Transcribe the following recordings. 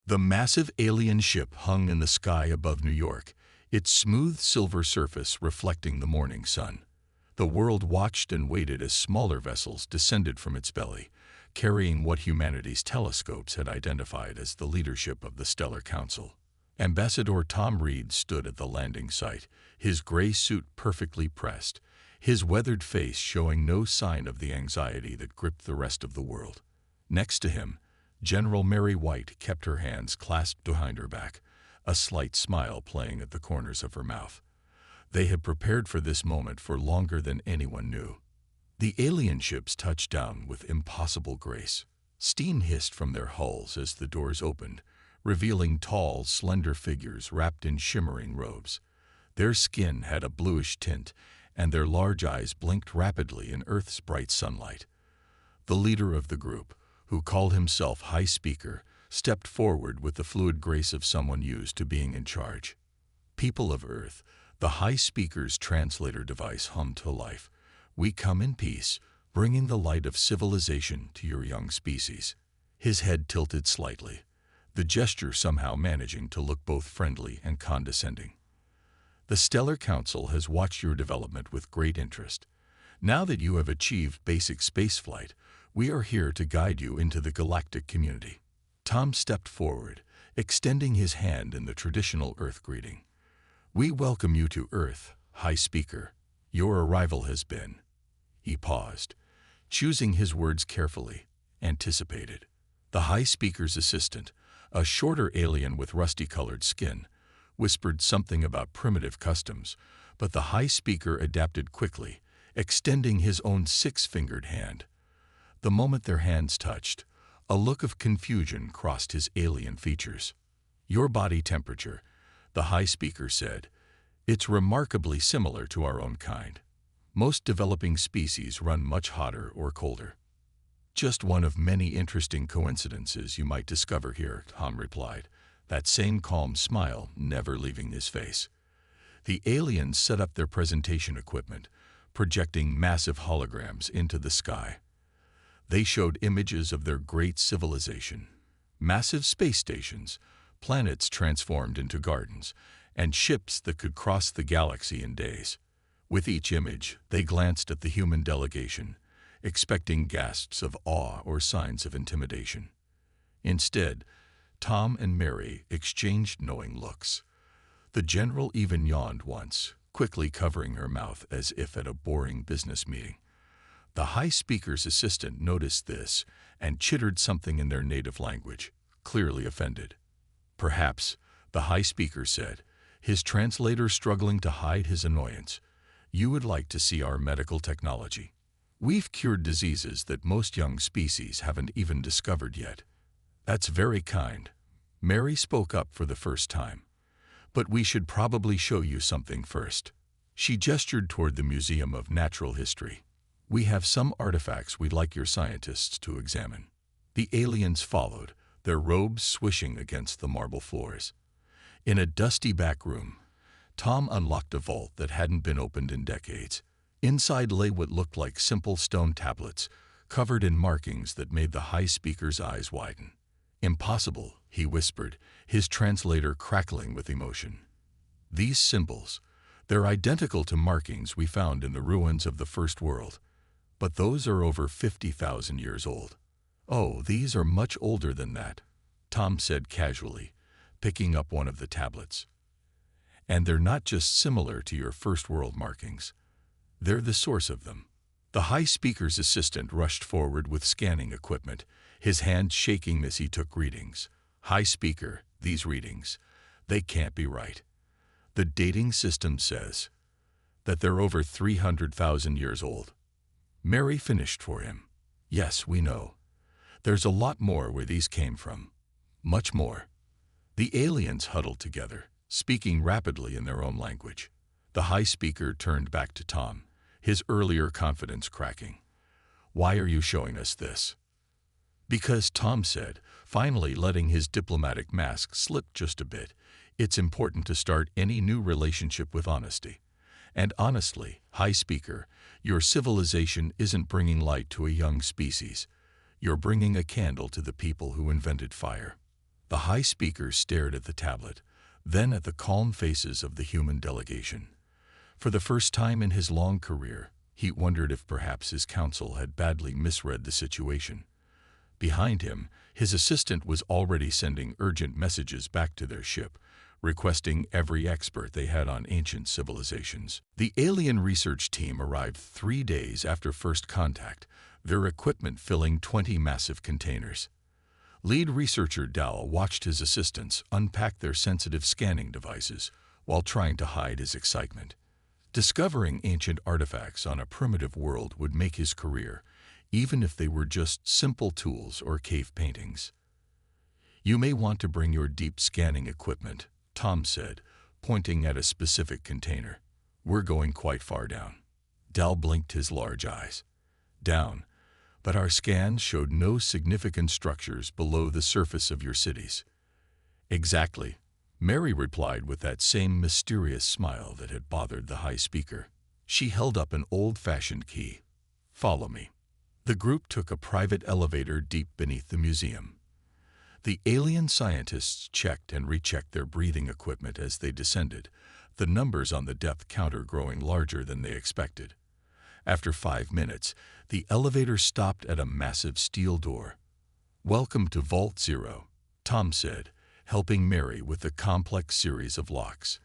The massive alien ship hung in the sky above New York, its smooth silver surface reflecting the morning sun. The world watched and waited as smaller vessels descended from its belly, carrying what humanity's telescopes had identified as the leadership of the Stellar Council. Ambassador Tom Reed stood at the landing site, his gray suit perfectly pressed, his weathered face showing no sign of the anxiety that gripped the rest of the world. Next to him, General Mary White kept her hands clasped behind her back, a slight smile playing at the corners of her mouth. They had prepared for this moment for longer than anyone knew. The alien ships touched down with impossible grace. Steam hissed from their hulls as the doors opened, revealing tall, slender figures wrapped in shimmering robes. Their skin had a bluish tint, and their large eyes blinked rapidly in Earth's bright sunlight. The leader of the group, who called himself High Speaker, stepped forward with the fluid grace of someone used to being in charge. People of Earth, the High Speaker's translator device hummed to life. We come in peace, bringing the light of civilization to your young species. His head tilted slightly, the gesture somehow managing to look both friendly and condescending. The Stellar Council has watched your development with great interest. Now that you have achieved basic spaceflight, we are here to guide you into the galactic community. Tom stepped forward, extending his hand in the traditional Earth greeting. We welcome you to Earth, High Speaker. Your arrival has been. He paused, choosing his words carefully, anticipated. The High Speaker's assistant, a shorter alien with rusty-colored skin, whispered something about primitive customs, but the High Speaker adapted quickly, extending his own six-fingered hand. The moment their hands touched, a look of confusion crossed his alien features. Your body temperature, the High Speaker said. It's remarkably similar to our own kind. Most developing species run much hotter or colder. Just one of many interesting coincidences you might discover here, Tom replied, that same calm smile never leaving his face. The aliens set up their presentation equipment, projecting massive holograms into the sky. They showed images of their great civilization, massive space stations, planets transformed into gardens, and ships that could cross the galaxy in days. With each image, they glanced at the human delegation, expecting gasps of awe or signs of intimidation. Instead, Tom and Mary exchanged knowing looks. The general even yawned once, quickly covering her mouth as if at a boring business meeting. The High Speaker's assistant noticed this and chittered something in their native language, clearly offended. Perhaps, the High Speaker said, his translator struggling to hide his annoyance, you would like to see our medical technology. We've cured diseases that most young species haven't even discovered yet. That's very kind. Mary spoke up for the first time. But we should probably show you something first. She gestured toward the Museum of Natural History. We have some artifacts we'd like your scientists to examine. The aliens followed, their robes swishing against the marble floors. In a dusty back room, Tom unlocked a vault that hadn't been opened in decades. Inside lay what looked like simple stone tablets, covered in markings that made the High Speaker's eyes widen. Impossible, he whispered, his translator crackling with emotion. These symbols, they're identical to markings we found in the ruins of the First World, but those are over 50,000 years old. Oh, these are much older than that, Tom said casually, picking up one of the tablets. And they're not just similar to your First World markings. They're the source of them. The High Speaker's assistant rushed forward with scanning equipment, his hand shaking as he took readings. High Speaker, these readings, they can't be right. The dating system says that they're over 300,000 years old. Mary finished for him. Yes, we know. There's a lot more where these came from. Much more. The aliens huddled together, speaking rapidly in their own language. The High Speaker turned back to Tom, his earlier confidence cracking. Why are you showing us this? Because, Tom said, finally letting his diplomatic mask slip just a bit, it's important to start any new relationship with honesty. And honestly, High Speaker, your civilization isn't bringing light to a young species. You're bringing a candle to the people who invented fire. The high speaker stared at the tablet, then at the calm faces of the human delegation. For the first time in his long career, he wondered if perhaps his counsel had badly misread the situation. Behind him, his assistant was already sending urgent messages back to their ship, requesting every expert they had on ancient civilizations. The alien research team arrived 3 days after first contact, their equipment filling 20 massive containers. Lead researcher Dal watched his assistants unpack their sensitive scanning devices while trying to hide his excitement. Discovering ancient artifacts on a primitive world would make his career, even if they were just simple tools or cave paintings. "You may want to bring your deep scanning equipment," Tom said, pointing at a specific container. "We're going quite far down." Dal blinked his large eyes. "Down, but our scans showed no significant structures below the surface of your cities." "Exactly," Mary replied with that same mysterious smile that had bothered the high speaker. She held up an old-fashioned key. "Follow me." The group took a private elevator deep beneath the museum. The alien scientists checked and rechecked their breathing equipment as they descended, the numbers on the depth counter growing larger than they expected. After 5 minutes, the elevator stopped at a massive steel door. "Welcome to Vault 0, Tom said, helping Mary with the complex series of locks.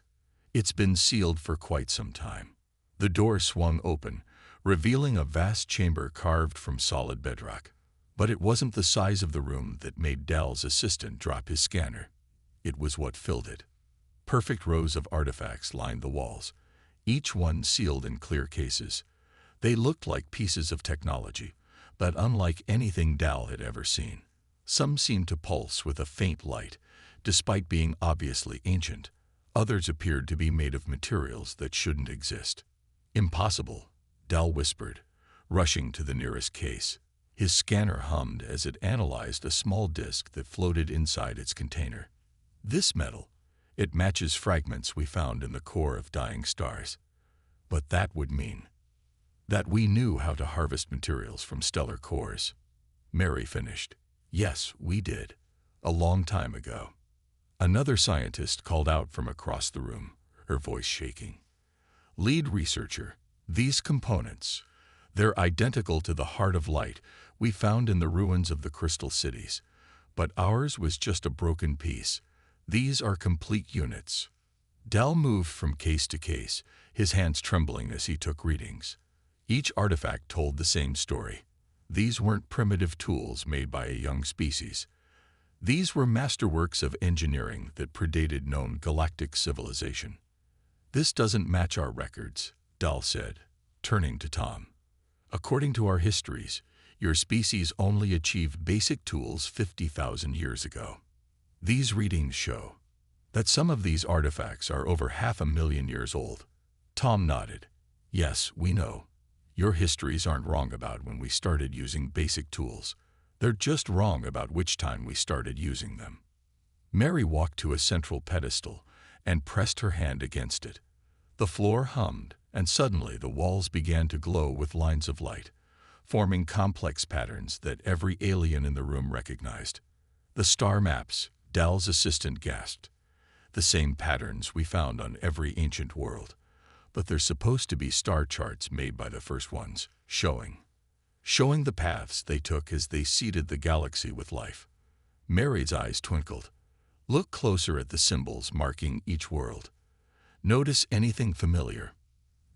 "It's been sealed for quite some time." The door swung open, revealing a vast chamber carved from solid bedrock. But it wasn't the size of the room that made Dal's assistant drop his scanner. It was what filled it. Perfect rows of artifacts lined the walls, each one sealed in clear cases. They looked like pieces of technology, but unlike anything Dal had ever seen. Some seemed to pulse with a faint light, despite being obviously ancient. Others appeared to be made of materials that shouldn't exist. "Impossible," Dal whispered, rushing to the nearest case. His scanner hummed as it analyzed a small disk that floated inside its container. "This metal, it matches fragments we found in the core of dying stars." "But that would mean that we knew how to harvest materials from stellar cores," Mary finished. "Yes, we did. A long time ago." Another scientist called out from across the room, her voice shaking. "Lead researcher, these components, they're identical to the Heart of Light we found in the ruins of the Crystal Cities, but ours was just a broken piece. These are complete units." Dal moved from case to case, his hands trembling as he took readings. Each artifact told the same story. These weren't primitive tools made by a young species. These were masterworks of engineering that predated known galactic civilization. "This doesn't match our records," Dal said, turning to Tom. "According to our histories, your species only achieved basic tools 50,000 years ago. These readings show that some of these artifacts are over 500,000 years old." Tom nodded. "Yes, we know. Your histories aren't wrong about when we started using basic tools. They're just wrong about which time we started using them." Mary walked to a central pedestal and pressed her hand against it. The floor hummed, and suddenly the walls began to glow with lines of light, forming complex patterns that every alien in the room recognized. "The star maps," Dal's assistant gasped. "The same patterns we found on every ancient world. But they're supposed to be star charts made by the first ones, showing the paths they took as they seeded the galaxy with life." Mary's eyes twinkled. "Look closer at the symbols marking each world. Notice anything familiar?"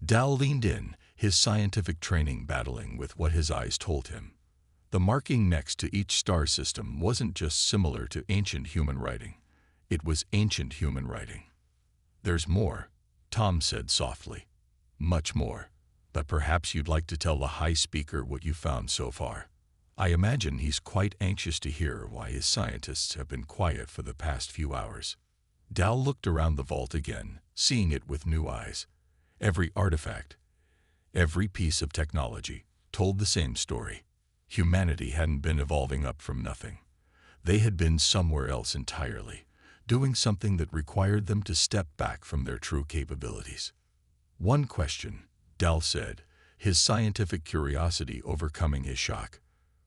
Dal leaned in, his scientific training battling with what his eyes told him. The marking next to each star system wasn't just similar to ancient human writing. It was ancient human writing. "There's more," Tom said softly. "Much more. But perhaps you'd like to tell the high speaker what you found so far. I imagine he's quite anxious to hear why his scientists have been quiet for the past few hours." Dal looked around the vault again, seeing it with new eyes. Every artifact, every piece of technology, told the same story. Humanity hadn't been evolving up from nothing. They had been somewhere else entirely, doing something that required them to step back from their true capabilities. "One question," Dal said, his scientific curiosity overcoming his shock.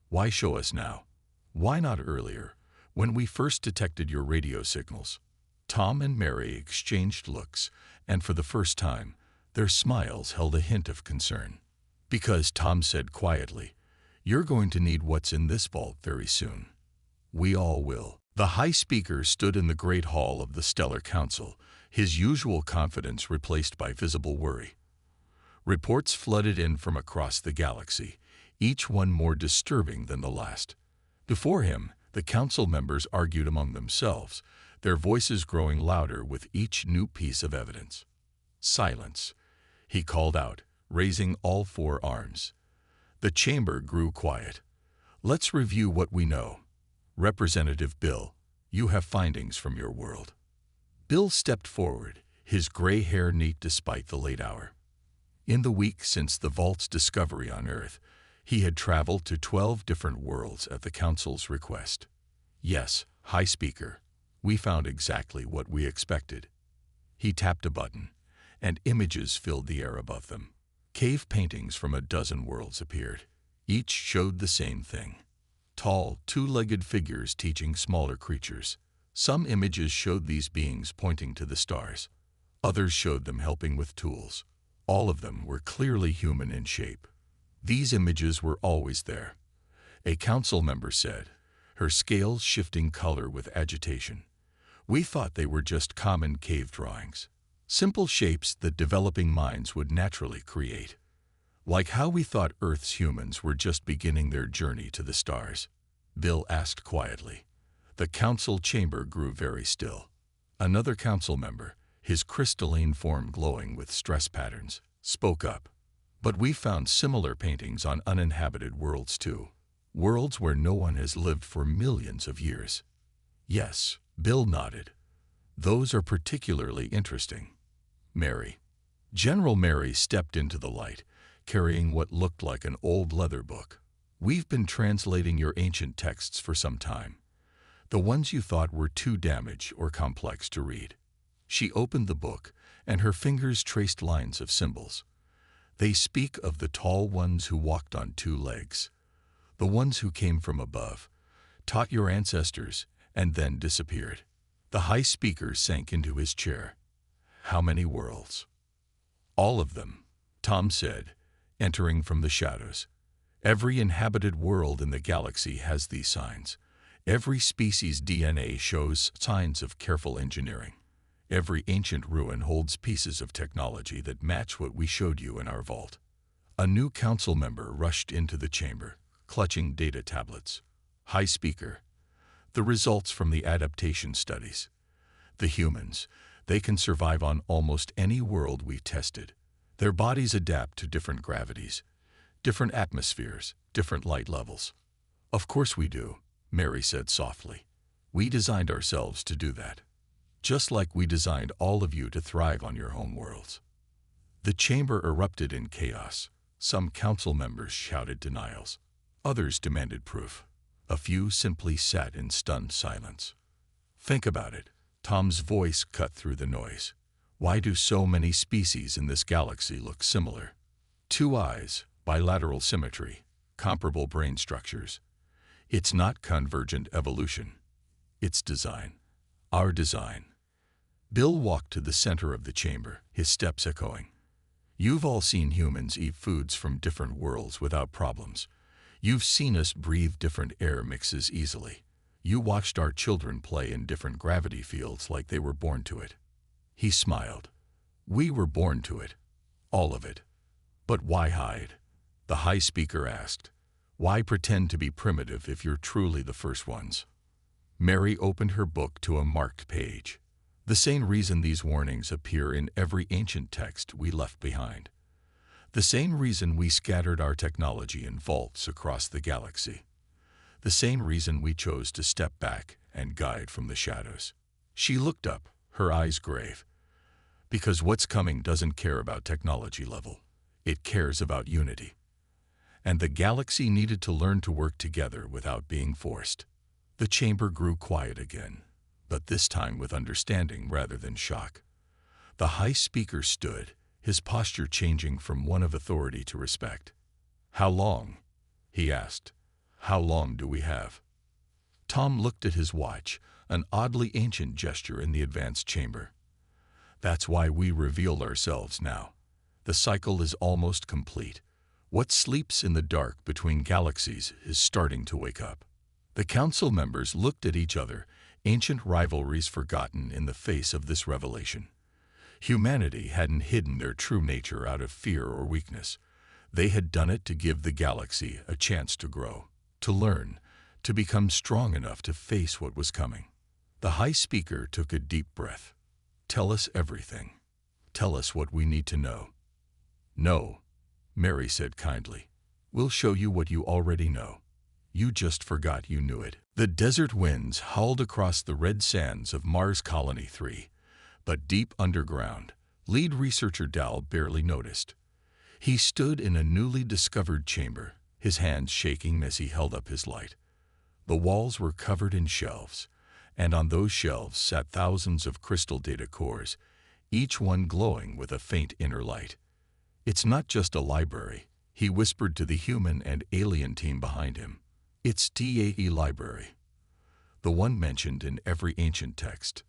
"Why show us now? Why not earlier, When we first detected your radio signals, Tom and Mary exchanged looks, and for the first time, their smiles held a hint of concern. Because Tom said quietly, "You're going to need what's in this vault very soon." "We all will." The High Speaker stood in the great hall of the Stellar Council, his usual confidence replaced by visible worry. Reports flooded in from across the galaxy, each one more disturbing than the last. Before him, the council members argued among themselves, their voices growing louder with each new piece of evidence. "Silence," he called out, raising all four arms. The chamber grew quiet. "Let's review what we know. Representative Bill, you have findings from your world." Bill stepped forward, his gray hair neat despite the late hour. In the week since the vault's discovery on Earth, he had traveled to 12 different worlds at the Council's request. "Yes, High Speaker, we found exactly what we expected." He tapped a button, and images filled the air above them. Cave paintings from a dozen worlds appeared. Each showed the same thing. Tall, two-legged figures teaching smaller creatures. Some images showed these beings pointing to the stars. Others showed them helping with tools. All of them were clearly human in shape. These images were always there, a council member said, her scales shifting color with agitation. "We thought they were just common cave drawings. Simple shapes that developing minds would naturally create. Like how we thought Earth's humans were just beginning their journey to the stars." Bill asked quietly. The council chamber grew very still. Another council member, his crystalline form glowing with stress patterns, spoke up. "But we found similar paintings on uninhabited worlds too. Worlds where no one has lived for millions of years." "Yes," Bill nodded. "Those are particularly interesting." Mary. General Mary stepped into the light, carrying what looked like an old leather book. "We've been translating your ancient texts for some time. The ones you thought were too damaged or complex to read." She opened the book, and her fingers traced lines of symbols. "They speak of the tall ones who walked on two legs, the ones who came from above, taught your ancestors, and then disappeared." The High Speaker sank into his chair. "How many worlds?" "All of them," Tom said, entering from the shadows. "Every inhabited world in the galaxy has these signs. Every species' DNA shows signs of careful engineering. Every ancient ruin holds pieces of technology that match what we showed you in our vault." A new council member rushed into the chamber, clutching data tablets. "High Speaker, the results from the adaptation studies. The humans, they can survive on almost any world we've tested. Their bodies adapt to different gravities, different atmospheres, different light levels." "Of course we do," Mary said softly. "We designed ourselves to do that. Just like we designed all of you to thrive on your home worlds." The chamber erupted in chaos. Some council members shouted denials. Others demanded proof. A few simply sat in stunned silence. "Think about it." Tom's voice cut through the noise. "Why do so many species in this galaxy look similar? Two eyes, bilateral symmetry, comparable brain structures. It's not convergent evolution. It's design. Our design." Bill walked to the center of the chamber, his steps echoing. "You've all seen humans eat foods from different worlds without problems. You've seen us breathe different air mixes easily. You watched our children play in different gravity fields like they were born to it." He smiled. "We were born to it. All of it. But why hide?" The High Speaker asked. "Why pretend to be primitive if you're truly the first ones?" Mary opened her book to a marked page. "The same reason these warnings appear in every ancient text we left behind. The same reason we scattered our technology in vaults across the galaxy. The same reason we chose to step back and guide from the shadows." She looked up, her eyes grave. "Because what's coming doesn't care about technology level. It cares about unity. And the galaxy needed to learn to work together without being forced." The chamber grew quiet again, but this time with understanding rather than shock. The High Speaker stood, his posture changing from one of authority to respect. "How long?" he asked. "How long do we have?" Tom looked at his watch, an oddly ancient gesture in the advanced chamber. That's why we revealed ourselves now. The cycle is almost complete. What sleeps in the dark between galaxies is starting to wake up. The council members looked at each other, ancient rivalries forgotten in the face of this revelation. Humanity hadn't hidden their true nature out of fear or weakness. They had done it to give the galaxy a chance to grow, to learn, to become strong enough to face what was coming. The High Speaker took a deep breath. Tell us everything. Tell us what we need to know. No, Mary said kindly. We'll show you what you already know. You just forgot you knew it. The desert winds howled across the red sands of Mars Colony 3, but deep underground, lead researcher Dal barely noticed. He stood in a newly discovered chamber, his hands shaking as he held up his light. The walls were covered in shelves, and on those shelves sat thousands of crystal data cores, each one glowing with a faint inner light. It's not just a library, he whispered to the human and alien team behind him. It's TAE Library, the one mentioned in every ancient text.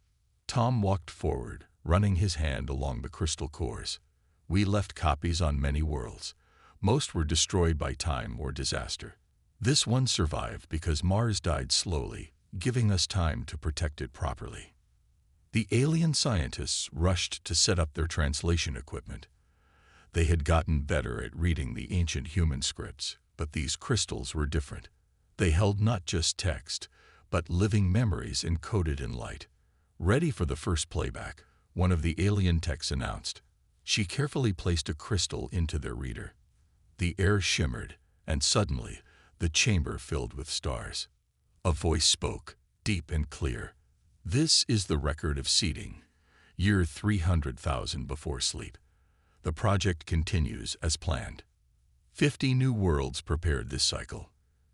Tom walked forward, running his hand along the crystal cores. We left copies on many worlds. Most were destroyed by time or disaster. This one survived because Mars died slowly, giving us time to protect it properly. The alien scientists rushed to set up their translation equipment. They had gotten better at reading the ancient human scripts, but these crystals were different. They held not just text, but living memories encoded in light. Ready for the first playback, one of the alien techs announced. She carefully placed a crystal into their reader. The air shimmered, and suddenly, the chamber filled with stars. A voice spoke, deep and clear. This is the record of seeding, year 300,000 before sleep. The project continues as planned. 50 new worlds prepared this cycle.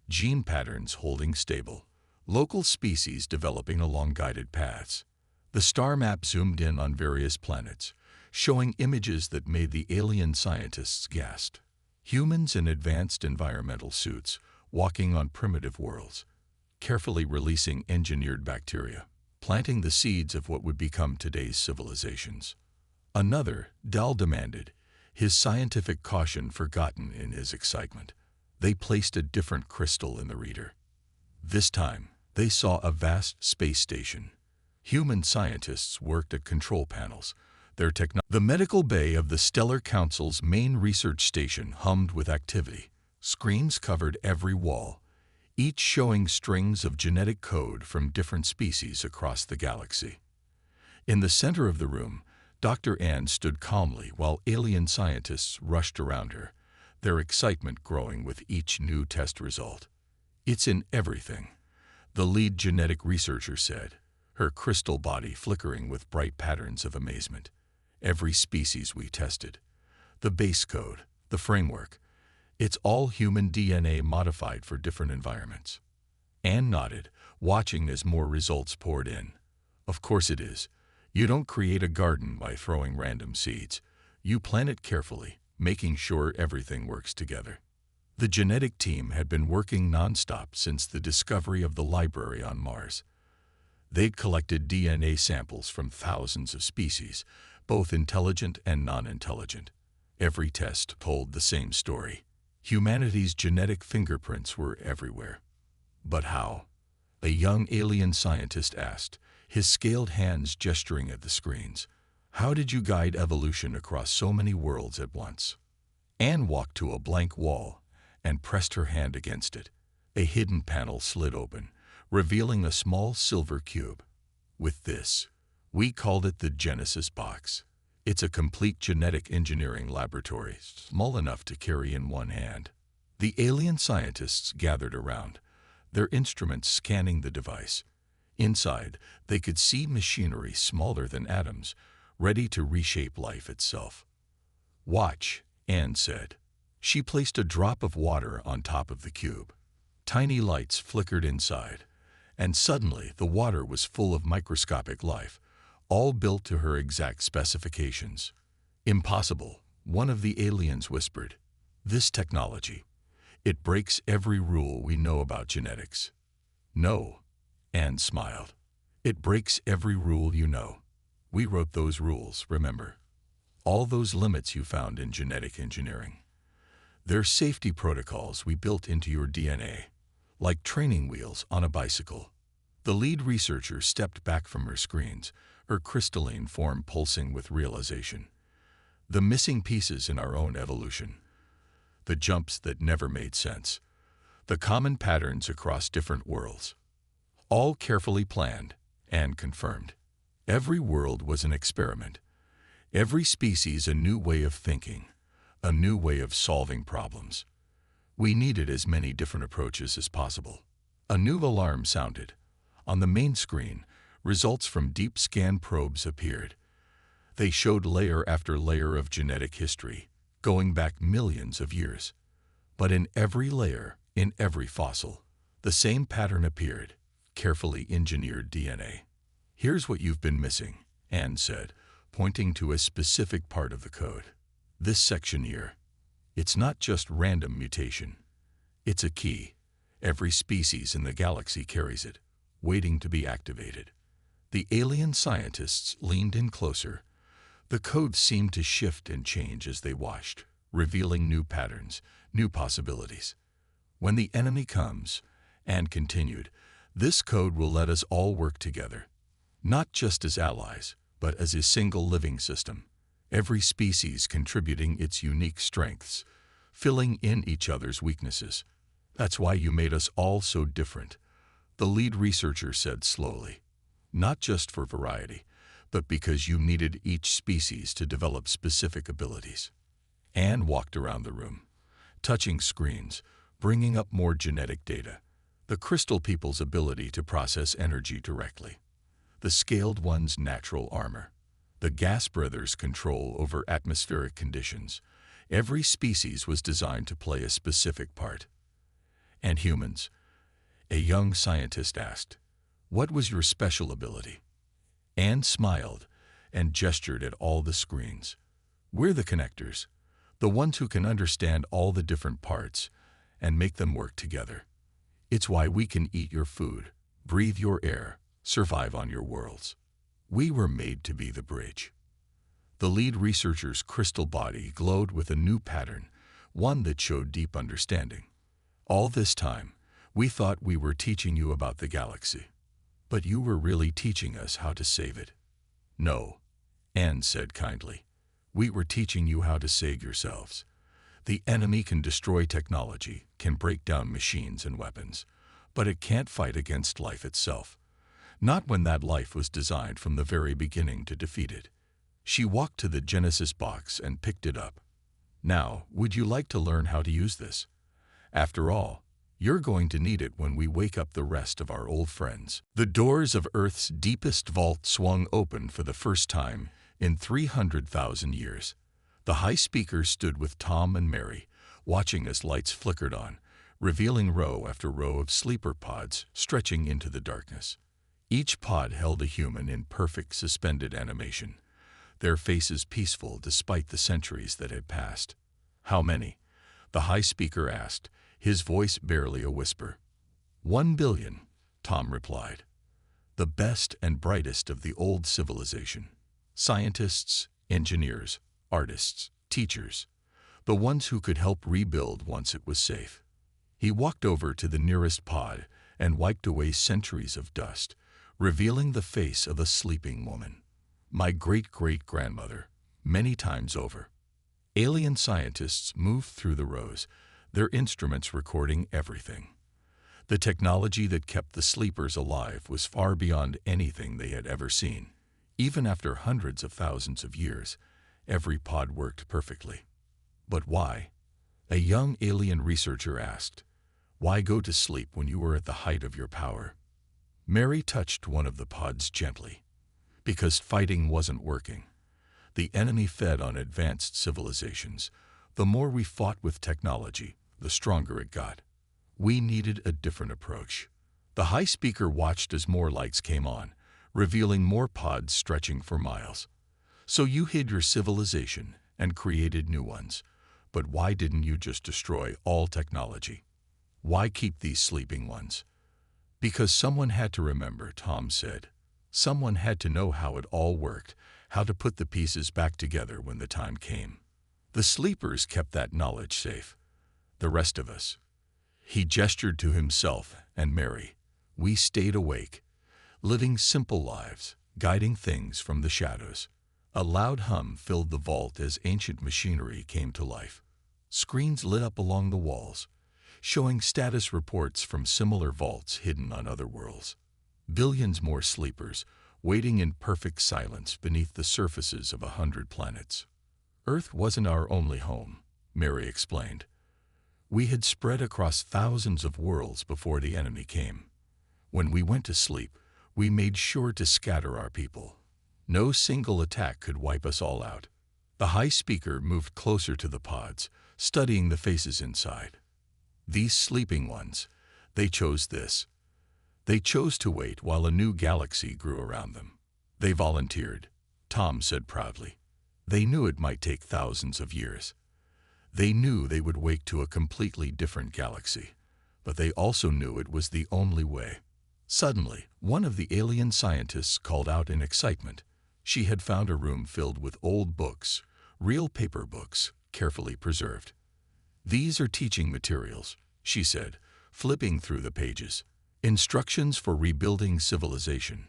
Gene patterns holding stable. Local species developing along guided paths. The star map zoomed in on various planets, showing images that made the alien scientists gasp. Humans in advanced environmental suits, walking on primitive worlds, carefully releasing engineered bacteria, planting the seeds of what would become today's civilizations. Another, Dal demanded, his scientific caution forgotten in his excitement. They placed a different crystal in the reader. This time, they saw a vast space station. Human scientists worked at control panels. The medical bay of the Stellar Council's main research station hummed with activity. Screens covered every wall, each showing strings of genetic code from different species across the galaxy. In the center of the room, Dr. Ann stood calmly while alien scientists rushed around her, their excitement growing with each new test result. It's in everything, the lead genetic researcher said, her crystal body flickering with bright patterns of amazement. Every species we tested, the base code, the framework, it's all human DNA modified for different environments. Ann nodded, watching as more results poured in. Of course it is. You don't create a garden by throwing random seeds. You plant it carefully, making sure everything works together. The genetic team had been working nonstop since the discovery of the library on Mars. They'd collected DNA samples from thousands of species, both intelligent and non-intelligent. Every test told the same story. Humanity's genetic fingerprints were everywhere. But how? A young alien scientist asked, his scaled hands gesturing at the screens. How did you guide evolution across so many worlds at once? Anne walked to a blank wall and pressed her hand against it. A hidden panel slid open, revealing a small silver cube. With this, we called it the Genesis box. It's a complete genetic engineering laboratory, small enough to carry in one hand. The alien scientists gathered around, their instruments scanning the device. Inside, they could see machinery smaller than atoms, ready to reshape life itself. Watch, Anne said. She placed a drop of water on top of the cube. Tiny lights flickered inside, and suddenly the water was full of microscopic life, all built to her exact specifications. Impossible, one of the aliens whispered. This technology, it breaks every rule we know about genetics. No, Anne smiled. It breaks every rule you know. We wrote those rules, remember? All those limits you found in genetic engineering. They're safety protocols we built into your DNA, like training wheels on a bicycle. The lead researcher stepped back from her screens, her crystalline form pulsing with realization. The missing pieces in our own evolution. The jumps that never made sense. The common patterns across different worlds. All carefully planned and confirmed. Every world was an experiment. Every species a new way of thinking, a new way of solving problems. We needed as many different approaches as possible. A new alarm sounded. On the main screen, results from deep scan probes appeared. They showed layer after layer of genetic history, going back millions of years. But in every layer, in every fossil, the same pattern appeared, carefully engineered DNA. Here's what you've been missing, Anne said, pointing to a specific part of the code. This section here. It's not just random mutation. It's a key. Every species in the galaxy carries it, waiting to be activated. The alien scientists leaned in closer. The code seemed to shift and change as they watched, revealing new patterns, new possibilities. When the enemy comes, Anne continued, this code will let us all work together. Not just as allies, but as a single living system. Every species contributing its unique strengths, filling in each other's weaknesses. That's why you made us all so different, the lead researcher said slowly. Not just for variety, but because you needed each species to develop specific abilities. Anne walked around the room, touching screens, bringing up more genetic data. The crystal people's ability to process energy directly. The scaled one's natural armor. The gas brothers' control over atmospheric conditions. Every species was designed to play a specific part. And humans? A young scientist asked, what was your special ability? Anne smiled and gestured at all the screens. We're the connectors, the ones who can understand all the different parts and make them work together. It's why we can eat your food, breathe your air, survive on your worlds. We were made to be the bridge. The lead researcher's crystal body glowed with a new pattern, one that showed deep understanding. All this time, we thought we were teaching you about the galaxy. But you were really teaching us how to save it. No, Anne said kindly. We were teaching you how to save yourselves. The enemy can destroy technology, can break down machines and weapons, but it can't fight against life itself. Not when that life was designed from the very beginning to defeat it. She walked to the Genesis box and picked it up. Now, would you like to learn how to use this? After all, you're going to need it when we wake up the rest of our old friends. The doors of Earth's deepest vault swung open for the first time in 300,000 years. The high speaker stood with Tom and Mary, watching as lights flickered on, revealing row after row of sleeper pods stretching into the darkness. Each pod held a human in perfect suspended animation, their faces peaceful despite the centuries that had passed. How many? The high speaker asked, his voice barely a whisper. 1 billion, Tom replied. The best and brightest of the old civilization. Scientists, engineers, artists, teachers. The ones who could help rebuild once it was safe. He walked over to the nearest pod and wiped away centuries of dust, revealing the face of a sleeping woman. My great-great-grandmother, many times over. Alien scientists moved through the rows, their instruments recording everything. The technology that kept the sleepers alive was far beyond anything they had ever seen. Even after hundreds of thousands of years, every pod worked perfectly. But why? A young alien researcher asked. Why go to sleep when you were at the height of your power? Mary touched one of the pods gently. Because fighting wasn't working. The enemy fed on advanced civilizations. The more we fought with technology, the stronger it got. We needed a different approach. The high speaker watched as more lights came on, revealing more pods stretching for miles. So you hid your civilization and created new ones. But why didn't you just destroy all technology? Why keep these sleeping ones? Because someone had to remember, Tom said. Someone had to know how it all worked, how to put the pieces back together when the time came. The sleepers kept that knowledge safe. The rest of us. He gestured to himself and Mary. We stayed awake, living simple lives, guiding things from the shadows. A loud hum filled the vault as ancient machinery came to life. Screens lit up along the walls, showing status reports from similar vaults hidden on other worlds. Billions more sleepers, waiting in perfect silence beneath the surfaces of 100 planets. Earth wasn't our only home, Mary explained. We had spread across thousands of worlds before the enemy came. When we went to sleep, we made sure to scatter our people. No single attack could wipe us all out. The high speaker moved closer to the pods, studying the faces inside. These sleeping ones, they chose this. They chose to wait while a new galaxy grew around them. They volunteered, Tom said proudly. They knew it might take thousands of years. They knew they would wake to a completely different galaxy, but they also knew it was the only way. Suddenly, one of the alien scientists called out in excitement. She had found a room filled with old books, real paper books, carefully preserved. These are teaching materials, she said, flipping through the pages. Instructions for rebuilding civilization,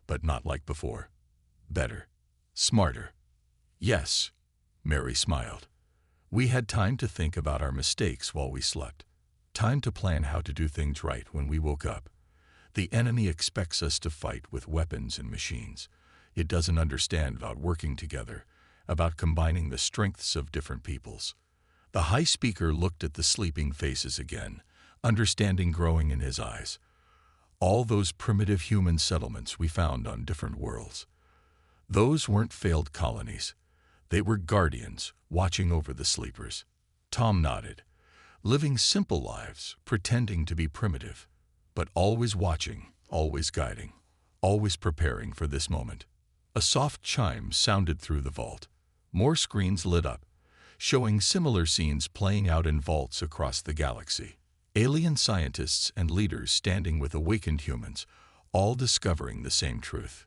but not like before. Better. Smarter. Yes, Mary smiled. We had time to think about our mistakes while we slept. Time to plan how to do things right when we woke up. The enemy expects us to fight with weapons and machines. It doesn't understand about working together, about combining the strengths of different peoples. The high speaker looked at the sleeping faces again, understanding growing in his eyes. All those primitive human settlements we found on different worlds. Those weren't failed colonies. They were guardians, watching over the sleepers. Tom nodded, living simple lives, pretending to be primitive, but always watching, always guiding, always preparing for this moment. A soft chime sounded through the vault. More screens lit up, showing similar scenes playing out in vaults across the galaxy. Alien scientists and leaders standing with awakened humans, all discovering the same truth.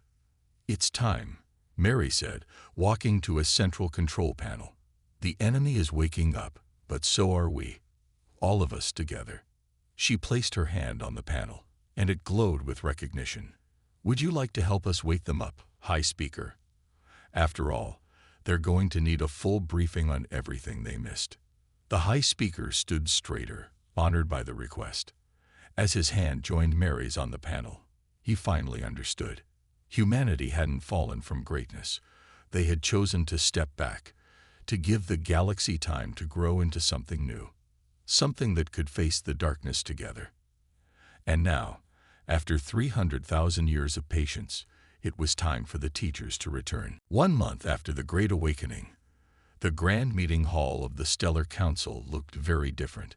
It's time, Mary said, walking to a central control panel. The enemy is waking up, but so are we. All of us together. She placed her hand on the panel, and it glowed with recognition. Would you like to help us wake them up, High Speaker? After all, they're going to need a full briefing on everything they missed. The High Speaker stood straighter, honored by the request. As his hand joined Mary's on the panel, he finally understood. Humanity hadn't fallen from greatness. They had chosen to step back, to give the galaxy time to grow into something new, something that could face the darkness together. And now, after 300,000 years of patience, it was time for the teachers to return. 1 month after the Great Awakening, the grand meeting hall of the Stellar Council looked very different.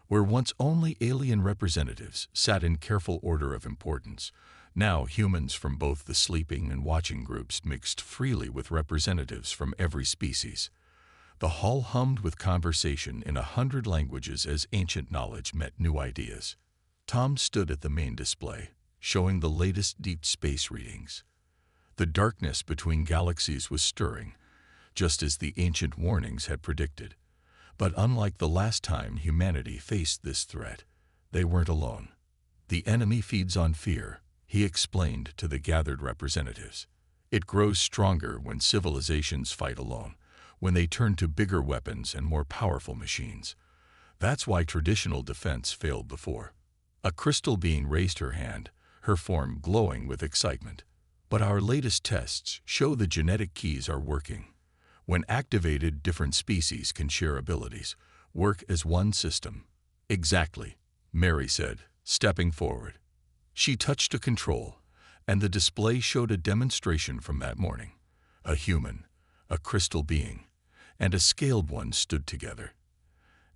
Where once only alien representatives sat in careful order of importance, now humans from both the sleeping and watching groups mixed freely with representatives from every species. The hall hummed with conversation in 100 languages as ancient knowledge met new ideas. Tom stood at the main display, showing the latest deep space readings. The darkness between galaxies was stirring, just as the ancient warnings had predicted. But unlike the last time humanity faced this threat, they weren't alone. The enemy feeds on fear, he explained to the gathered representatives. It grows stronger when civilizations fight alone, when they turn to bigger weapons and more powerful machines. That's why traditional defense failed before. A crystal being raised her hand, her form glowing with excitement. But our latest tests show the genetic keys are working. When activated, different species can share abilities, work as one system. Exactly, Mary said, stepping forward. She touched a control, and the display showed a demonstration from that morning. A human, a crystal being, and a scaled one stood together.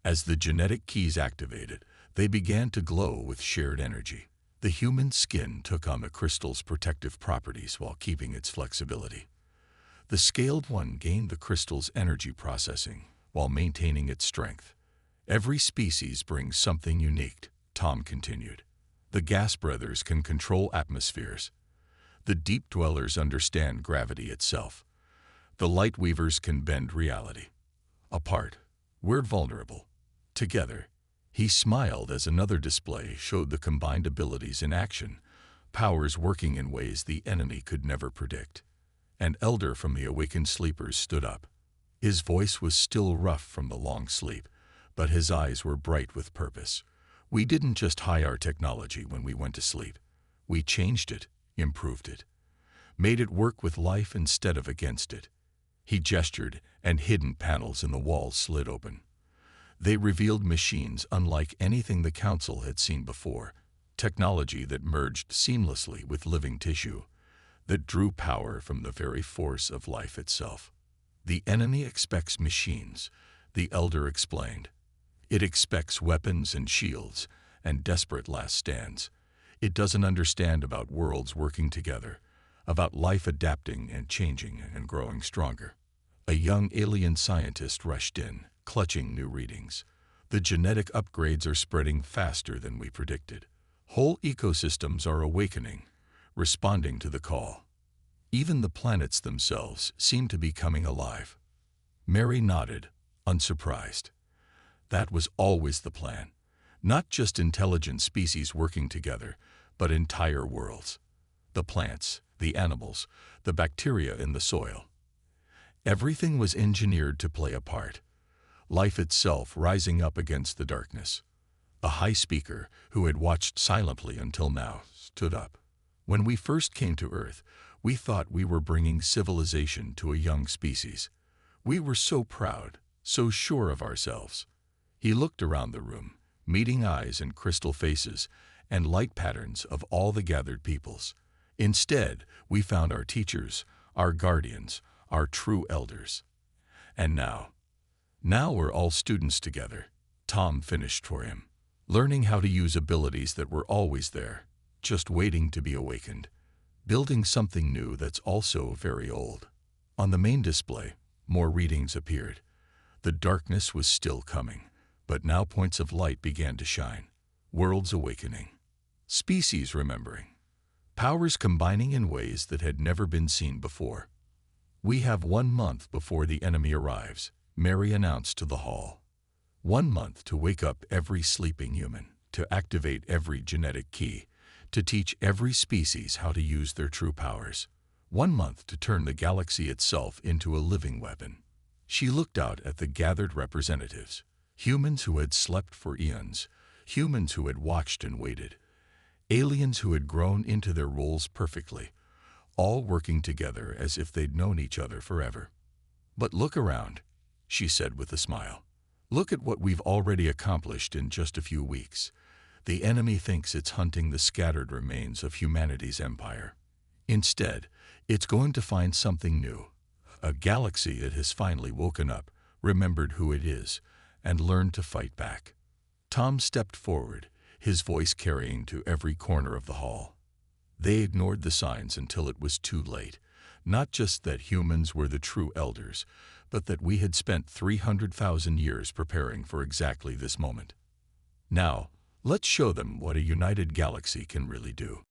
As the genetic keys activated, they began to glow with shared energy. The human skin took on the crystal's protective properties while keeping its flexibility. The scaled one gained the crystal's energy processing while maintaining its strength. Every species brings something unique, Tom continued. The gas breathers can control atmospheres. The deep dwellers understand gravity itself. The light weavers can bend reality. Apart, we're vulnerable. Together, he smiled as another display showed the combined abilities in action, powers working in ways the enemy could never predict. An elder from the awakened sleepers stood up. His voice was still rough from the long sleep, but his eyes were bright with purpose. We didn't just hide our technology when we went to sleep. We changed it, improved it, made it work with life instead of against it. He gestured, and hidden panels in the walls slid open. They revealed machines unlike anything the Council had seen before, technology that merged seamlessly with living tissue, that drew power from the very force of life itself. The enemy expects machines, the elder explained. It expects weapons and shields and desperate last stands. It doesn't understand about worlds working together, about life adapting and changing and growing stronger. A young alien scientist rushed in, clutching new readings. The genetic upgrades are spreading faster than we predicted. Whole ecosystems are awakening, responding to the call. Even the planets themselves seem to be coming alive. Mary nodded, unsurprised. That was always the plan. Not just intelligent species working together, but entire worlds. The plants, the animals, the bacteria in the soil. Everything was engineered to play a part. Life itself rising up against the darkness. A high speaker, who had watched silently until now, stood up. When we first came to Earth, we thought we were bringing civilization to a young species. We were so proud, so sure of ourselves. He looked around the room, meeting eyes and crystal faces and light patterns of all the gathered peoples. Instead, we found our teachers, our guardians, our true elders. And now we're all students together. Tom finished for him, learning how to use abilities that were always there, just waiting to be awakened, building something new that's also very old. On the main display, more readings appeared. The darkness was still coming, but now points of light began to shine. Worlds awakening. Species remembering. Powers combining in ways that had never been seen before. We have 1 month before the enemy arrives, Mary announced to the hall. 1 month to wake up every sleeping human, to activate every genetic key, to teach every species how to use their true powers. 1 month to turn the galaxy itself into a living weapon. She looked out at the gathered representatives, humans who had slept for eons, humans who had watched and waited, aliens who had grown into their roles perfectly, all working together as if they'd known each other forever. But look around, she said with a smile. Look at what we've already accomplished in just a few weeks. The enemy thinks it's hunting the scattered remains of humanity's empire. Instead, it's going to find something new. A galaxy that has finally woken up, remembered who it is, and learned to fight back. Tom stepped forward, his voice carrying to every corner of the hall. They ignored the signs until it was too late. Not just that humans were the true elders, but that we had spent 300,000 years preparing for exactly this moment. Now, let's show them what a united galaxy can really do.